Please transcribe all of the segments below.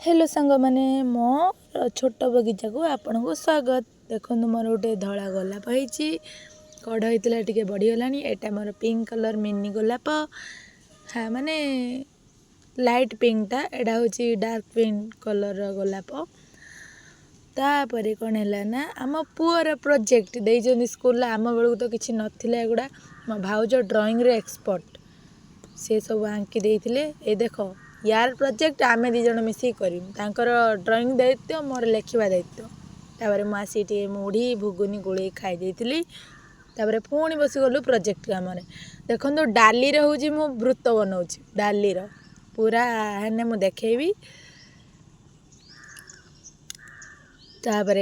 Hello सांग मैंने मो छोट बगीचा को आपण को स्वागत। देखो मोर गोटे धला गोलाप होती कढ़ होता टे बढ़ीगला। एटा मोर पिंक कलर मिनी गोलाप। हाँ माने लाइट पिंक टा एटा हूँ डार्क पिंक कलर गोलाप। तापर कौन है ना आम पुअर प्रोजेक्ट दे स्कूल आम बेलू तो किसी नाला एगुड़ा मो भाउज ड्राइंग रे एक्सपर्ट से सब आंकी देते। ये देख यार प्रोजेक्ट आमे दी जण मिसी कर ड्राइंग दायित्व मोर लेखिबा दायित्व। तापर मुझे मुढ़ी भुगुनी गोले खाई देती। तापर पुणी बस गलु प्रोजेक्ट काम देखो डाली हूँ मु वृत्त बनाऊँ डाली पूरा हेने मु देखेबी। तापर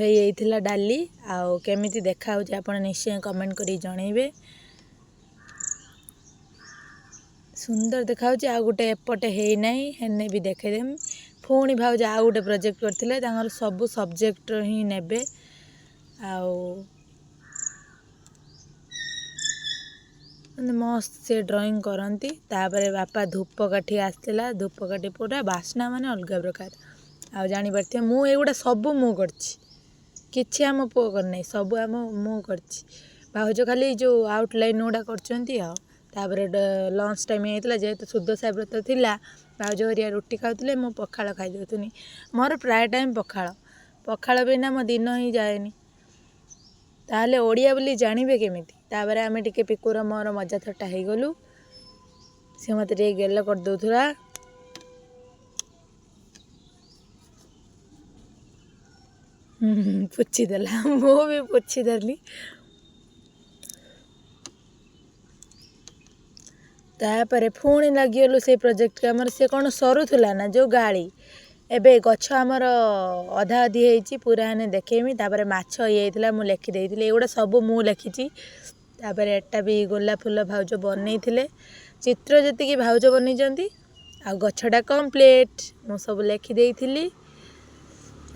है डाली आउ केमिति देखा आप निश्चय कमेंट कर जनइबे। सुंदर देखा आ गोटे एपटे है नहीं हेने भी देखेदेम। पुणी भाउज आ गोटे प्रोजेक्ट करथिले सब सब्जेक्ट ही नेबे मस्त से ड्राइंग करती। तापर बापा धूपकाठी आसला धूपकाठी पूरा बास्ना माने अलग प्रकार आ जानी पारथि मु एगुड़ा सब मु करछि किछि आम पुओ कर नहीं सब आम मु करछि। भाउज खाली जो आउटलाइन गुड़ा करछंती आ। तापर लंच टाइम होता जेहेतु सुदशा व्रत थिला भाउज हरिया रुटी खाऊले मु पखाड़ खाई देउथुनी। मोर प्राय टाइम पखाड़ पखाड़ बिना मो दिन ही जाएनी। ताहले ओडिया बोली जानबे केमिति। तापर आमे टिके पिकुर मोर मजा थट्टा हो गलु। से मते टिके गेल कर दउथुला। पुछि देला मो भी पुछि देली। तापर पुणी लगिगलु से प्रोजेक्ट काम से कौन सरुला ना जो गाड़ी एबे गछ आमर अधा अधी होती पूरा ने देखेमी। तापर माछ ये मु लेखिदेली एगुड़ा सब मु लिखी। तापर एटा भी गोलाप फूल भाउज बनई चित्र जी भाउज बनई आ गछटा कम्प्लीट मु सब लिखिदेली।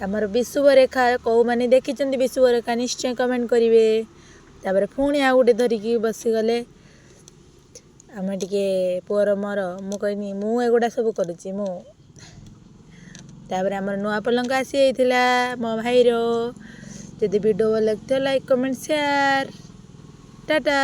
आमर विषुवरेखा कौ माने देखी विषुवरेखा निश्चय कमेंट करेंगे। तापर पुणी आ गोटे धरिकी बसीगले आम टिके पुअर मोर मु कहनी मु एगुड़ा सब करुच्ची मु। तापर आमर नुआ पलंक आसी जाइथिला मो भाईर। जदि वीडियो भल लगे लाइक कमेंट शेयर टाटा।